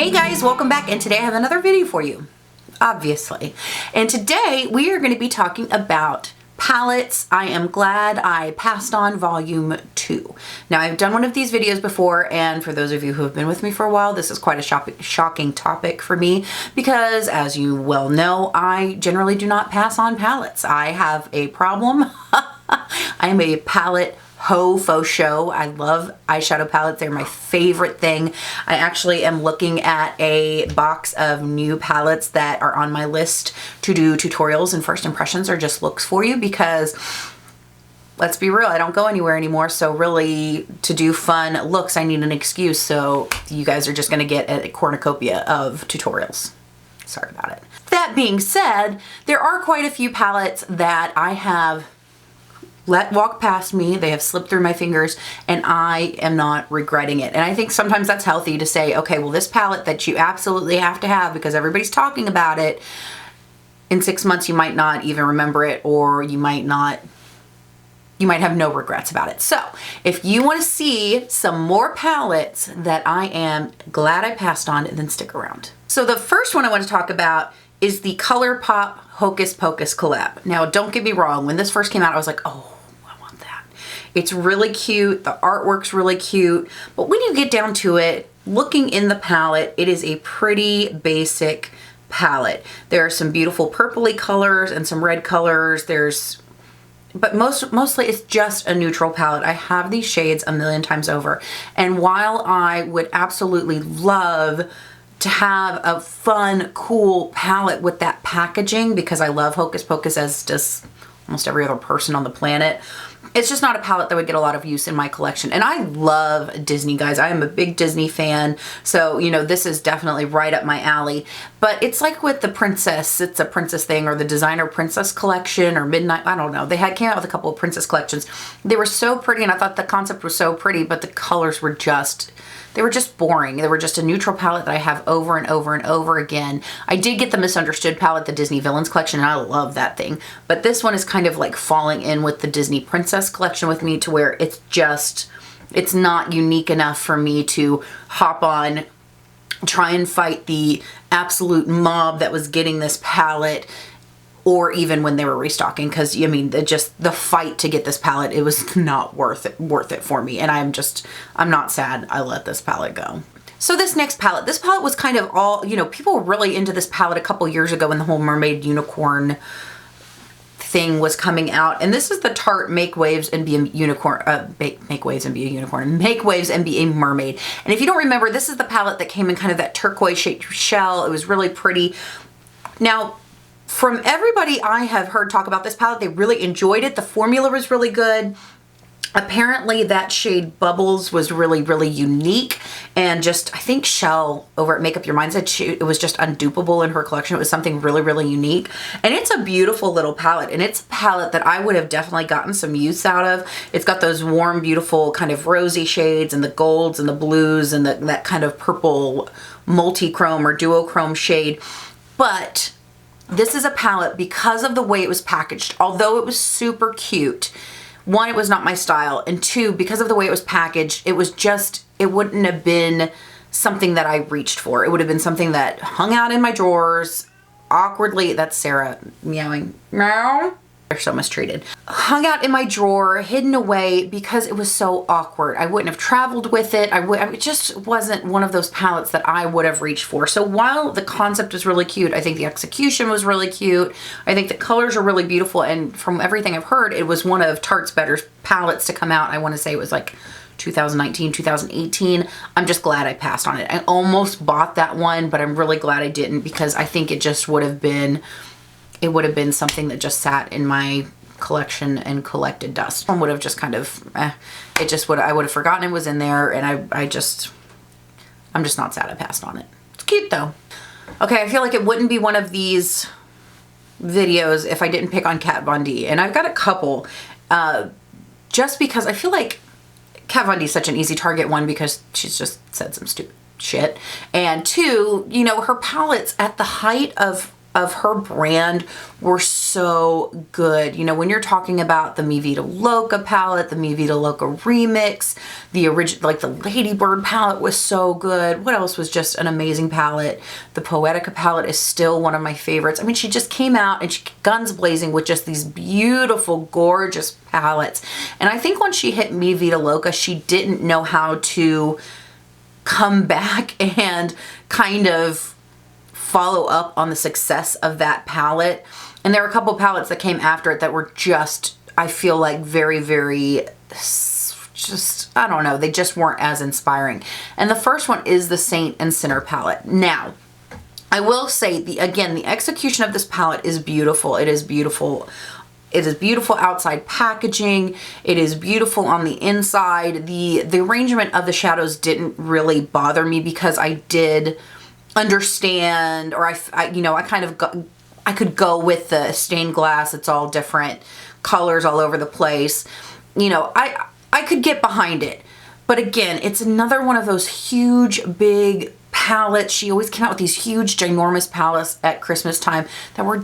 Hey guys, welcome back, and today I have another video for you, obviously. And today we are going to be talking about palettes. I am glad I passed on volume 2. Now, I've done one of these videos before, and for those of you who have been with me for a while, this is quite a shocking topic for me because, as you well know, I generally do not pass on palettes. I have a problem. I am a palette faux show. I love eyeshadow palettes. They're my favorite thing. I actually am looking at a box of new palettes that are on my list to do tutorials and first impressions or just looks for you because, let's be real, I don't go anywhere anymore. So really, to do fun looks, I need an excuse. So you guys are just going to get a cornucopia of tutorials. Sorry about it. That being said, there are quite a few palettes that I have let walk past me. They have slipped through my fingers and I am not regretting it. And I think sometimes that's healthy to say, okay, well, this palette that you absolutely have to have because everybody's talking about it, in 6 months you might not even remember it, or you might have no regrets about it. So if you want to see some more palettes that I am glad I passed on, then stick around. So the first one I want to talk about is the ColourPop Hocus Pocus collab. Now, don't get me wrong. When this first came out, I was like, oh, I want that. It's really cute. The artwork's really cute. But when you get down to it, looking in the palette, it is a pretty basic palette. There are some beautiful purpley colors and some red colors. But mostly it's just a neutral palette. I have these shades a million times over. And while I would absolutely love to have a fun, cool palette with that packaging, because I love Hocus Pocus as does almost every other person on the planet, it's just not a palette that would get a lot of use in my collection. And I love Disney, guys. I am a big Disney fan. So, you know, this is definitely right up my alley. But it's like with the princess, it's a princess thing, or the designer princess collection, or Midnight, I don't know. They came out with a couple of princess collections. They were so pretty, and I thought the concept was so pretty, but the colors were just, they were just boring. They were just a neutral palette that I have over and over and over again. I did get the Misunderstood palette, the Disney Villains collection, and I love that thing. But this one is kind of like falling in with the Disney Princess collection with me, to where it's just, it's not unique enough for me to hop on, try and fight the absolute mob that was getting this palette, or even when they were restocking, because I mean, the fight to get this palette, it was not worth it for me. And I'm not sad I let this palette go. So this next palette, this palette was kind of all, you know, people were really into this palette a couple years ago when the whole mermaid unicorn thing was coming out. And this is the Tarte Make Waves and Be a Unicorn, Make Waves and Be a Unicorn, Make Waves and Be a Mermaid. And if you don't remember, this is the palette that came in kind of that turquoise shaped shell. It was really pretty. Now, from everybody I have heard talk about this palette, they really enjoyed it. The formula was really good. Apparently that shade Bubbles was really, really unique. And just, I think Shell over at Make Up Your Mind said it was just undupable in her collection. It was something really, really unique. And it's a beautiful little palette. And it's a palette that I would have definitely gotten some use out of. It's got those warm, beautiful kind of rosy shades and the golds and the blues and that kind of purple multi-chrome or duochrome shade. But this is a palette, because of the way it was packaged, although it was super cute. One, it was not my style. And two, because of the way it was packaged, it was just, it wouldn't have been something that I reached for. It would have been something that hung out in my drawers awkwardly. That's Sarah meowing. Meow. They're so mistreated. Hung out in my drawer, hidden away, because it was so awkward. I wouldn't have traveled with it. It just wasn't one of those palettes that I would have reached for. So while the concept was really cute, I think the execution was really cute. I think the colors are really beautiful. And from everything I've heard, it was one of Tarte's better palettes to come out. I want to say it was like 2019, 2018. I'm just glad I passed on it. I almost bought that one, but I'm really glad I didn't, because I think it just would have been, it would have been something that just sat in my collection and collected dust. One would have just kind of, it just would, I would have forgotten it was in there, and I'm just not sad I passed on it. It's cute though. Okay, I feel like it wouldn't be one of these videos if I didn't pick on Kat Von D. And I've got a couple, just because I feel like Kat Von D is such an easy target. One, because she's just said some stupid shit. And two, you know, her palettes at the height of of her brand were so good. You know, when you're talking about the Mi Vida Loca palette, the Mi Vida Loca remix, the original, like the Ladybird palette was so good. What else was just an amazing palette? The Poetica palette is still one of my favorites. I mean, she just came out and she guns blazing with just these beautiful, gorgeous palettes. And I think when she hit Mi Vida Loca, she didn't know how to come back and kind of follow up on the success of that palette. And there were a couple palettes that came after it that were just, I feel like, very, very, just, I don't know, they just weren't as inspiring. And the first one is the Saint and Sinner palette. Now, I will say, again, the execution of this palette is beautiful. It is beautiful. It is beautiful outside packaging. It is beautiful on the inside. The arrangement of the shadows didn't really bother me because I did understand, or I kind of I could go with the stained glass. It's all different colors all over the place. You know, I could get behind it. But again, it's another one of those huge, big palettes. She always came out with these huge, ginormous palettes at Christmas time that were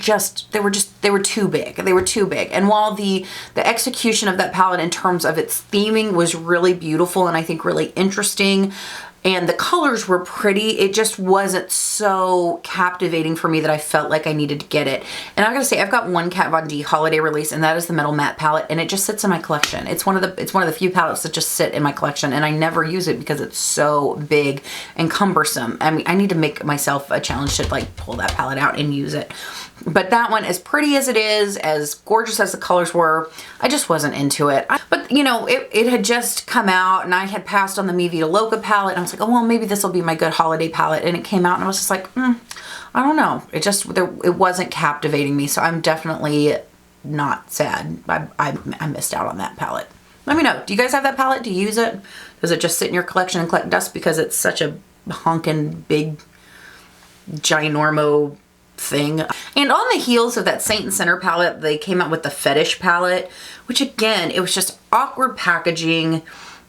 they were too big. They were too big. And while the execution of that palette in terms of its theming was really beautiful and I think really interesting, and the colors were pretty, it just wasn't so captivating for me that I felt like I needed to get it. And I gotta say, I've got one Kat Von D holiday release, and that is the Metal Matte palette, and it just sits in my collection. It's one of the few palettes that just sit in my collection, and I never use it because it's so big and cumbersome. I mean, I need to make myself a challenge to like pull that palette out and use it. But that one, as pretty as it is, as gorgeous as the colors were, I just wasn't into it. But, you know, it had just come out, and I had passed on the Mi Vida Loca palette, and I was like, oh, well, maybe this will be my good holiday palette. And it came out, and I was just like, I don't know. It wasn't captivating me, so I'm definitely not sad. I missed out on that palette. Let me know. Do you guys have that palette? Do you use it? Does it just sit in your collection and collect dust because it's such a honkin' big, ginormo thing? And on the heels of that Saint and Sinner palette, they came out with the Fetish palette, which again, it was just awkward packaging.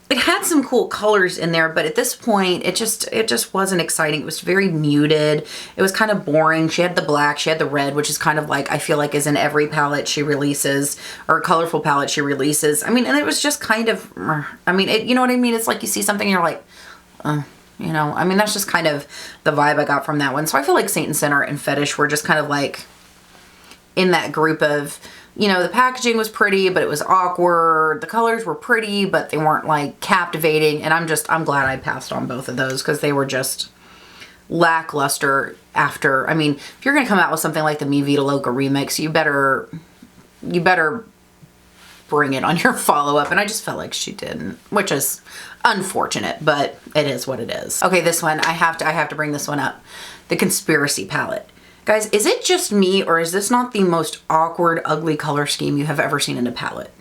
It had some cool colors in there, but at this point, it just wasn't exciting. It was very muted. It was kind of boring. She had the black, she had the red, which is kind of like, I feel like is in every palette she releases, or colorful palette she releases. I mean, and it was just kind of, I mean, you know what I mean? It's like you see something and you're like, you know, I mean, that's just kind of the vibe I got from that one. So I feel like Saint and Sinner and Fetish were just kind of like in that group of, you know, the packaging was pretty, but it was awkward. The colors were pretty, but they weren't like captivating. And I'm glad I passed on both of those because they were just lackluster after. I mean, if you're going to come out with something like the Mi Vida Loca remix, you better bring it on your follow-up, and I just felt like she didn't, which is unfortunate, but it is what it is. Okay, this one, I have to bring this one up. The Conspiracy palette. Guys, is it just me, or is this not the most awkward, ugly color scheme you have ever seen in a palette?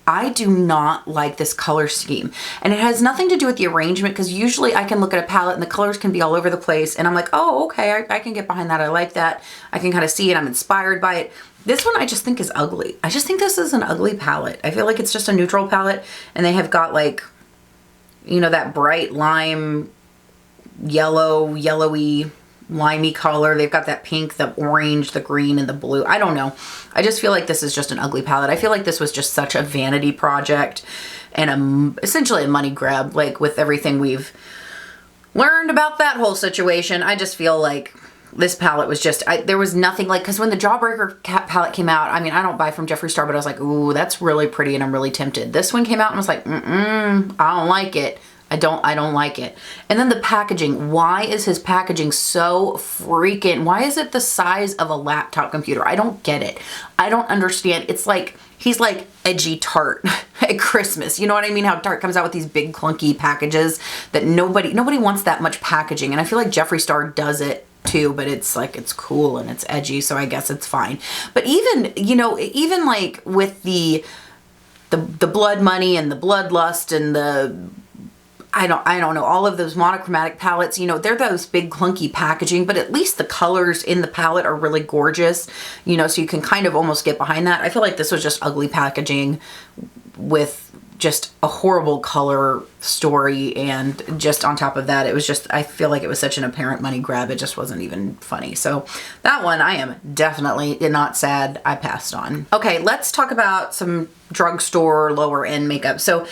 I do not like this color scheme, and it has nothing to do with the arrangement, because usually I can look at a palette and the colors can be all over the place, and I'm like, oh, okay, I can get behind that. I like that. I can kind of see it. I'm inspired by it. This one I just think is ugly. I just think this is an ugly palette. I feel like it's just a neutral palette, and they have got like, you know, that bright lime, yellowy, limey color. They've got that pink, the orange, the green, and the blue. I don't know. I just feel like this is just an ugly palette. I feel like this was just such a vanity project and essentially a money grab, like with everything we've learned about that whole situation. I just feel like this palette was just, there was nothing like, because when the Jawbreaker palette came out, I mean, I don't buy from Jeffree Star, but I was like, ooh, that's really pretty, and I'm really tempted. This one came out and I was like, I don't like it. I don't like it. And then the packaging. Why is his packaging so freaking, why is it the size of a laptop computer? I don't get it. I don't understand. It's like, he's like edgy Tarte at Christmas. You know what I mean? How Tarte comes out with these big clunky packages that nobody wants that much packaging. And I feel like Jeffree Star does it too, but it's like, it's cool and it's edgy, so I guess it's fine. But even, you know, even like with the Blood Money and the Bloodlust and the, I don't know, all of those monochromatic palettes, you know, they're those big clunky packaging, but at least the colors in the palette are really gorgeous, you know, so you can kind of almost get behind that. I feel like this was just ugly packaging with just a horrible color story, and just on top of that, it was just, I feel like it was such an apparent money grab, it just wasn't even funny. So that one I am definitely not sad I passed on. Okay, let's talk about some drugstore lower end makeup. So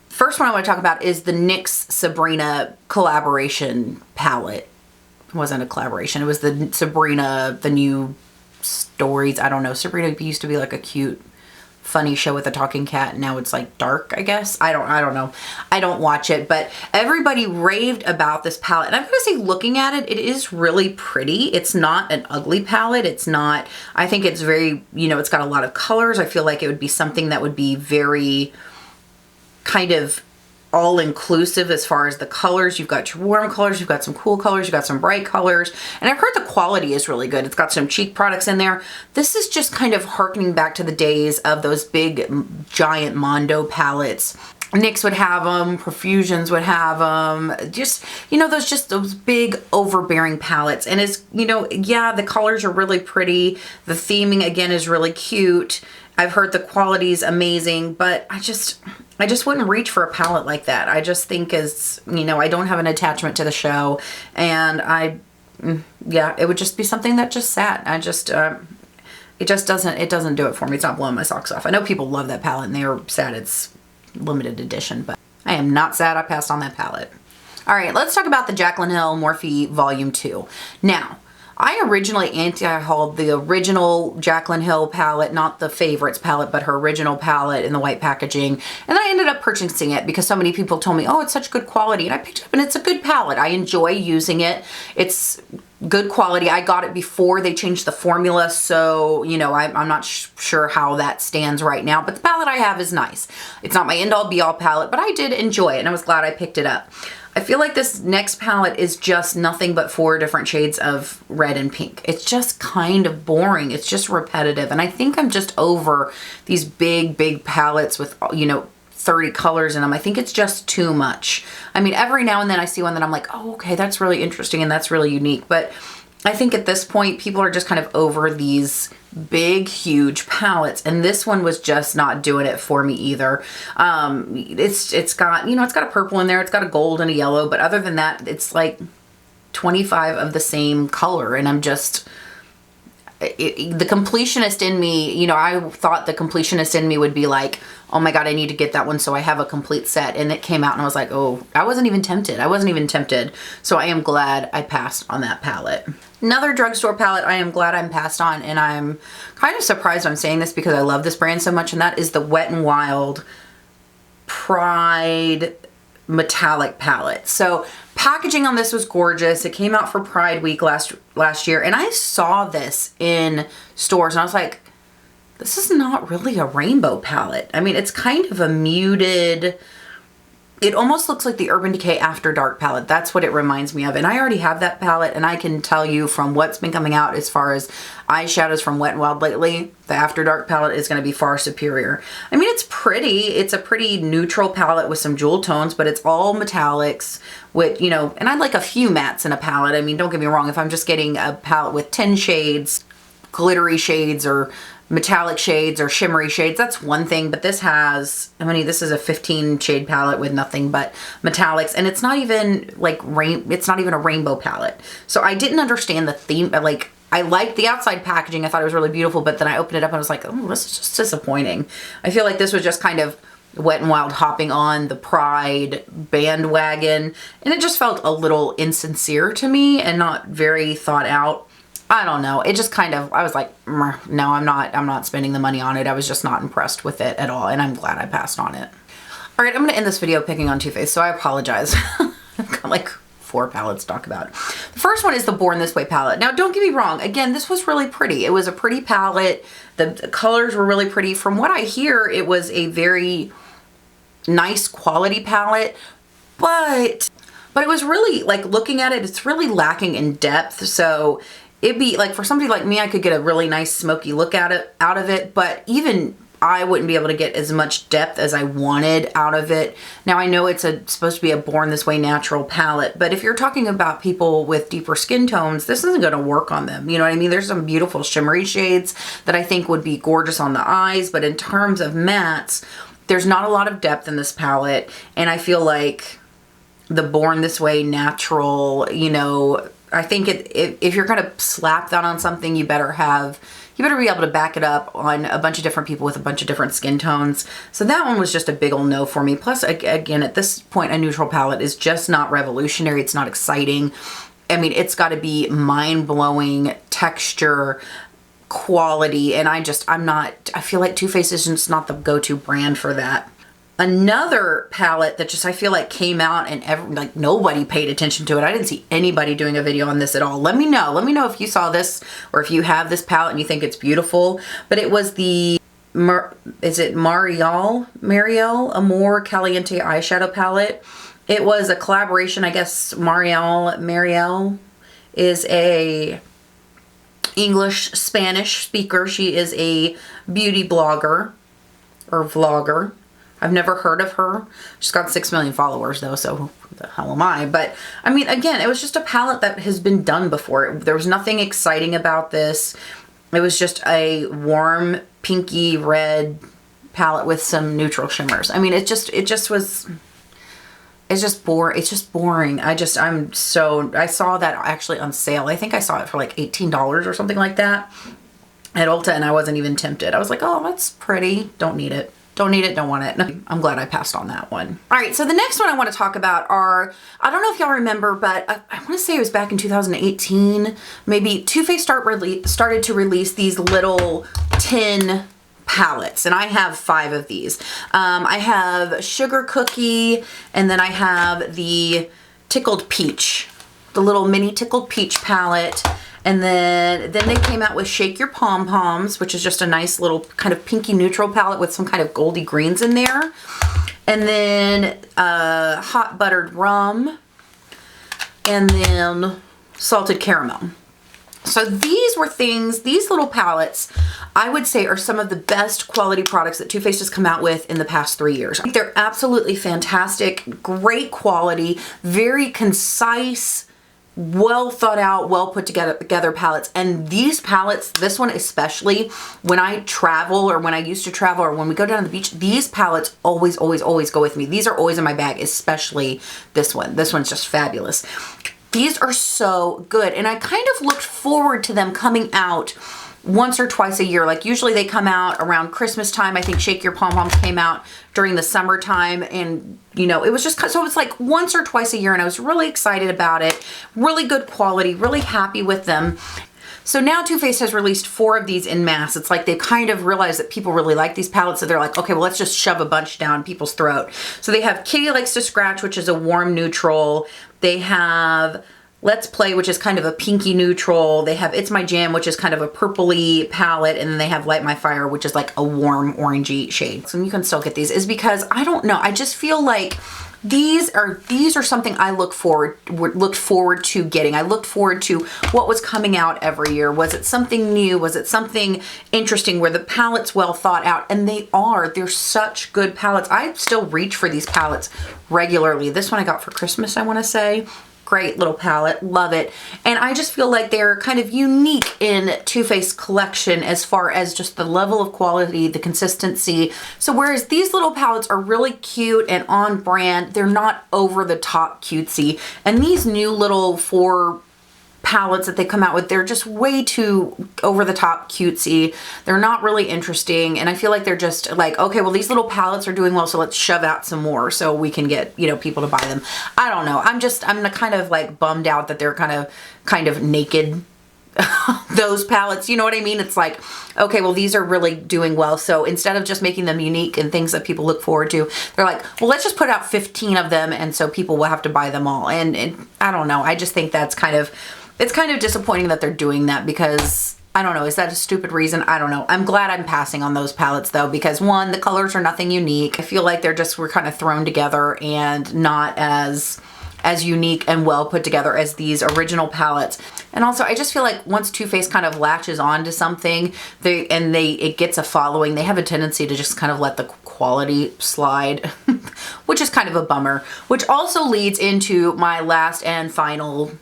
first one I want to talk about is the NYX Sabrina collaboration palette. It wasn't a collaboration, it was the Sabrina, the new stories. I don't know, Sabrina used to be like a cute funny show with a talking cat. Now it's like dark, I guess. I don't know. I don't watch it, but everybody raved about this palette. And I'm gonna say, looking at it, it is really pretty. It's not an ugly palette. It's not, I think it's very, you know, it's got a lot of colors. I feel like it would be something that would be very kind of all-inclusive as far as the colors. You've got your warm colors, you've got some cool colors, you've got some bright colors, and I've heard the quality is really good. It's got some cheek products in there. This is just kind of harkening back to the days of those big giant Mondo palettes. NYX would have them, Profusions would have them, just, you know, those big overbearing palettes. And it's, you know, yeah, the colors are really pretty. The theming, again, is really cute. I've heard the quality is amazing, but I just wouldn't reach for a palette like that. I just think, as you know, I don't have an attachment to the show, and yeah, it would just be something that just sat. It just doesn't do it for me. It's not blowing my socks off. I know people love that palette and they are sad it's limited edition, but I am not sad I passed on that palette. All right, let's talk about the Jaclyn Hill Morphe Volume 2. Now, I originally anti-hauled the original Jaclyn Hill palette, not the favorites palette, but her original palette in the white packaging. And I ended up purchasing it because so many people told me, oh, it's such good quality. And I picked it up and it's a good palette. I enjoy using it. It's good quality. I got it before they changed the formula, so, you know, I'm not sure how that stands right now, but the palette I have is nice. It's not my end-all be-all palette, but I did enjoy it and I was glad I picked it up. I feel like this next palette is just nothing but 4 different shades of red and pink. It's just kind of boring. It's just repetitive. And I think I'm just over these big palettes with, you know, 30 colors in them. I think it's just too much. I mean, every now and then I see one that I'm like, oh, okay, that's really interesting and that's really unique. But I think at this point, people are just kind of over these big, huge palettes, and this one was just not doing it for me either. It's got, you know, it's got a purple in there, it's got a gold and a yellow, but other than that, it's like 25 of the same color, and I'm just, the completionist in me, you know, I thought the completionist in me would be like, oh my God, I need to get that one so I have a complete set. And it came out and I was like, oh, I wasn't even tempted. So I am glad I passed on that palette. Another drugstore palette I am glad I'm passed on, and I'm kind of surprised I'm saying this because I love this brand so much, and that is the Wet n Wild Pride metallic palette. So packaging on this was gorgeous. It came out for Pride Week last year, and I saw this in stores and I was like, this is not really a rainbow palette. I mean, it's kind of a muted, it almost looks like the Urban Decay After Dark palette. That's what it reminds me of. And I already have that palette, and I can tell you from what's been coming out as far as eyeshadows from Wet n Wild lately, the After Dark palette is going to be far superior. I mean, it's pretty. It's a pretty neutral palette with some jewel tones, but it's all metallics with, you know, and I like a few mattes in a palette. I mean, don't get me wrong. If I'm just getting a palette with 10 shades, glittery shades, or metallic shades or shimmery shades, that's one thing, but this has, I mean, this is a 15 shade palette with nothing but metallics, and it's not even like it's not even a rainbow palette. So I didn't understand the theme. Like, I liked the outside packaging, I thought it was really beautiful, but then I opened it up and I was like, oh, this is just disappointing. I feel like this was just kind of Wet n Wild hopping on the Pride bandwagon, and it just felt a little insincere to me and not very thought out. I don't know. It just kind of, I was like, no, I'm not spending the money on it. I was just not impressed with it at all, and I'm glad I passed on it. All right, I'm going to end this video picking on Too Faced, so I apologize. I've got like 4 palettes to talk about. The first one is the Born This Way palette. Now, don't get me wrong. Again, this was really pretty. It was a pretty palette. The colors were really pretty. From what I hear, it was a very nice quality palette, but it was really, like, looking at it, it's really lacking in depth. So it'd be like, for somebody like me, I could get a really nice smoky look out of it, but even I wouldn't be able to get as much depth as I wanted out of it. Now, I know it's supposed to be a Born This Way natural palette, but if you're talking about people with deeper skin tones, this isn't going to work on them. You know what I mean? There's some beautiful shimmery shades that I think would be gorgeous on the eyes, but in terms of mattes, there's not a lot of depth in this palette, and I feel like the Born This Way natural, you know, I think if you're going to slap that on something, you better be able to back it up on a bunch of different people with a bunch of different skin tones. So that one was just a big old no for me. Plus, again, at this point, a neutral palette is just not revolutionary. It's not exciting. I mean, it's got to be mind-blowing texture, quality, and I feel like Too Faced is just not the go-to brand for that. Another palette that just I feel like came out and like nobody paid attention to it. I didn't see anybody doing a video on this at all. Let me know if you saw this or if you have this palette and you think it's beautiful. But it was the is it Mariel Amor Caliente eyeshadow palette. It was a collaboration, I guess. Mariel is a English Spanish speaker. She is a beauty blogger or vlogger. I've never heard of her. She's got 6 million followers though, so who the hell am I? But I mean, again, it was just a palette that has been done before. There was nothing exciting about this. It was just a warm pinky red palette with some neutral shimmers. I mean, it's just boring. I saw that actually on sale. I think I saw it for like $18 or something like that at Ulta, and I wasn't even tempted. I was like, oh, that's pretty. Don't need it. Don't need it, don't want it. I'm glad I passed on that one. All right, so the next one I want to talk about are, I don't know if y'all remember, but I want to say it was back in 2018, maybe Too Faced started to release these little tin palettes, and I have 5 of these. I have Sugar Cookie, and then I have the Tickled Peach, the little mini Tickled Peach palette. And then they came out with Shake Your Pom Poms, which is just a nice little kind of pinky neutral palette with some kind of goldy greens in there. And then Hot Buttered Rum. And then Salted Caramel. So these little palettes, I would say are some of the best quality products that Too Faced has come out with in the past 3 years. I think they're absolutely fantastic, great quality, very concise, well thought out, well put together palettes. And these palettes, this one especially, when I travel or when I used to travel or when we go down to the beach, these palettes always go with me. These are always in my bag, especially this one. This one's just fabulous. These are so good, and I kind of looked forward to them coming out once or twice a year. Like usually they come out around Christmas time. I think Shake Your Pom Poms came out during the summertime, and you know, it was just, so it's like once or twice a year, and I was really excited about it. Really good quality, really happy with them. So now Too Faced has released 4 of these en masse. It's like they kind of realized that people really like these palettes, so they're like, okay, well, let's just shove a bunch down people's throat. So they have Kitty Likes to Scratch, which is a warm neutral. They have Let's Play, which is kind of a pinky neutral. They have It's My Jam, which is kind of a purpley palette. And then they have Light My Fire, which is like a warm orangey shade. So you can still get these, is because I don't know. I just feel like these are something I looked forward to getting. I looked forward to what was coming out every year. Was it something new? Was it something interesting? Were the palettes well thought out? And they are. They're such good palettes. I still reach for these palettes regularly. This one I got for Christmas, I want to say. Great little palette, love it. And I just feel like they're kind of unique in Too Faced collection as far as just the level of quality, the consistency. So whereas these little palettes are really cute and on brand, they're not over the top cutesy. And these new little 4 palettes that they come out with, they're just way too over the top cutesy. They're not really interesting, and I feel like they're just like, okay, well, these little palettes are doing well, so let's shove out some more so we can get, you know, people to buy them. I don't know. I'm kind of like bummed out that they're kind of naked, those palettes, you know what I mean? It's like, okay, well, these are really doing well, so instead of just making them unique and things that people look forward to, they're like, well, let's just put out 15 of them, and so people will have to buy them all. And I don't know. I just think that's it's kind of disappointing that they're doing that, because I don't know, is that a stupid reason? I don't know. I'm glad I'm passing on those palettes though, because one, the colors are nothing unique. I feel like were kind of thrown together and not as unique and well put together as these original palettes. And also, I just feel like once Too Faced kind of latches on to something, it gets a following, they have a tendency to just kind of let the quality slide, which is kind of a bummer. Which also leads into my last and final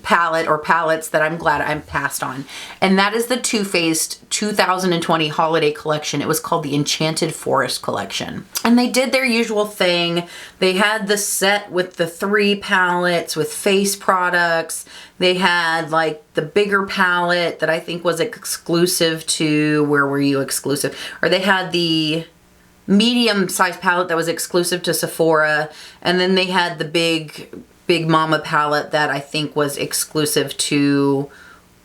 palette or palettes that I'm glad I passed on. And that is the Too Faced 2020 holiday collection. It was called the Enchanted Forest collection. And they did their usual thing. They had the set with the 3 palettes with face products. They had like the bigger palette that I think was exclusive to, where were you exclusive? Or they had the medium size palette that was exclusive to Sephora. And then they had the big Mama palette that I think was exclusive to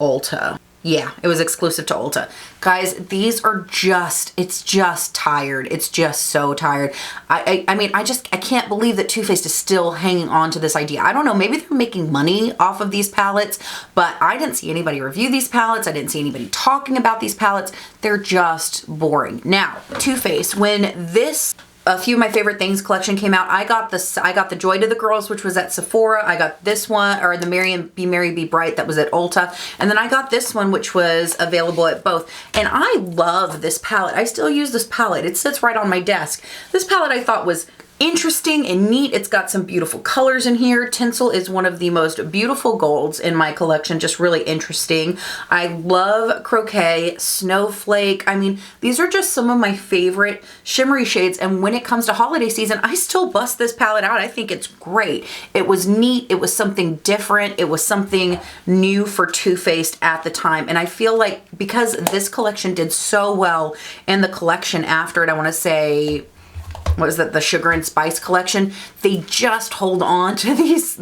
Ulta. Yeah, it was exclusive to Ulta. Guys, these are just, it's just tired. It's just so tired. I mean, I can't believe that Too Faced is still hanging on to this idea. I don't know, maybe they're making money off of these palettes, but I didn't see anybody review these palettes. I didn't see anybody talking about these palettes. They're just boring. Now, Too Faced, when this A Few of My Favorite Things collection came out, I got the Joy to the Girls, which was at Sephora. I got this one, or the Be Merry Be Bright, that was at Ulta. And then I got this one, which was available at both. And I love this palette. I still use this palette. It sits right on my desk. This palette I thought was interesting and neat. It's got some beautiful colors in here. Tinsel is one of the most beautiful golds in my collection, just really interesting. I love Croquet, Snowflake. I mean, these are just some of my favorite shimmery shades, and when it comes to holiday season, I still bust this palette out. I think it's great. It was neat. It was something different. It was something new for Too Faced at the time, and I feel like because this collection did so well, and the collection after it, I want to say, what is that, the Sugar and Spice collection, they just hold on to these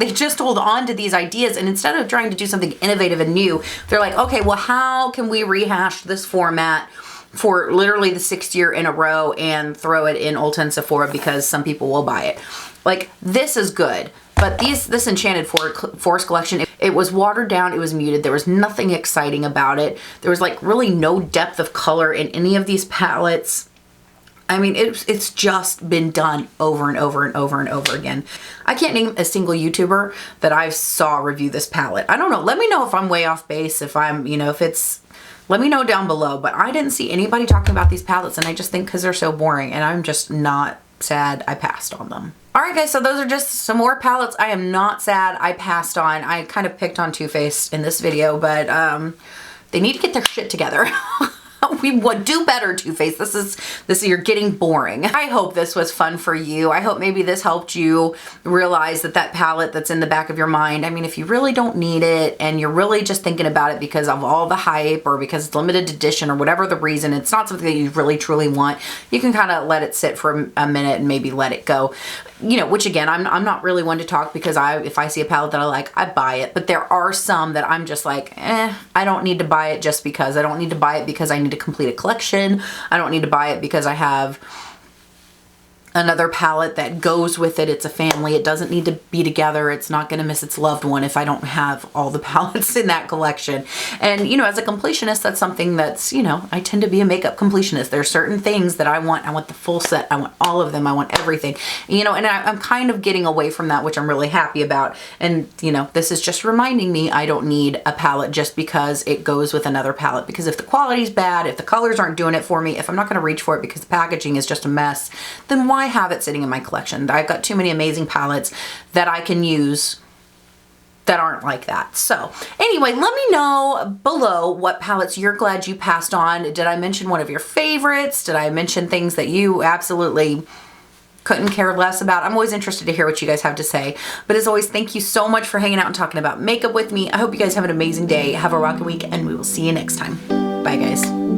ideas, and instead of trying to do something innovative and new, they're like, okay, well, how can we rehash this format for literally the 6th year in a row and throw it in Ulta and Sephora because some people will buy it. Like, this is good. But this Enchanted Forest collection, it was watered down, it was muted, there was nothing exciting about it. There was like really no depth of color in any of these palettes. I mean, it's just been done over and over and over and over again. I can't name a single YouTuber that I saw review this palette. I don't know. Let me know if I'm way off base, if I'm, you know, if it's, let me know down below. But I didn't see anybody talking about these palettes, and I just think because they're so boring, and I'm just not sad I passed on them. Alright guys, so those are just some more palettes I am not sad I passed on. I kind of picked on Too Faced in this video, but they need to get their shit together. We would do better, Too Faced. This is you're getting boring. I hope this was fun for you. I hope maybe this helped you realize that palette that's in the back of your mind, I mean, if you really don't need it and you're really just thinking about it because of all the hype or because it's limited edition or whatever the reason, it's not something that you really truly want, you can kind of let it sit for a minute and maybe let it go. You know, which again, I'm not really one to talk because if I see a palette that I like, I buy it. But there are some that I'm just like, I don't need to buy it just because. I don't need to buy it because I need to complete a collection. I don't need to buy it because I have another palette that goes with it. It's a family. It doesn't need to be together. It's not going to miss its loved one if I don't have all the palettes in that collection. And, you know, as a completionist, that's something that's, you know, I tend to be a makeup completionist. There are certain things that I want. I want the full set. I want all of them. I want everything, you know, and I'm kind of getting away from that, which I'm really happy about. And, you know, this is just reminding me I don't need a palette just because it goes with another palette. Because if the quality's bad, if the colors aren't doing it for me, if I'm not going to reach for it because the packaging is just a mess, then why have it sitting in my collection? I've got too many amazing palettes that I can use that aren't like that. So anyway, let me know below what palettes you're glad you passed on. Did I mention one of your favorites? Did I mention things that you absolutely couldn't care less about? I'm always interested to hear what you guys have to say. But as always, thank you so much for hanging out and talking about makeup with me. I hope you guys have an amazing day. Have a rocking week, and we will see you next time. Bye guys.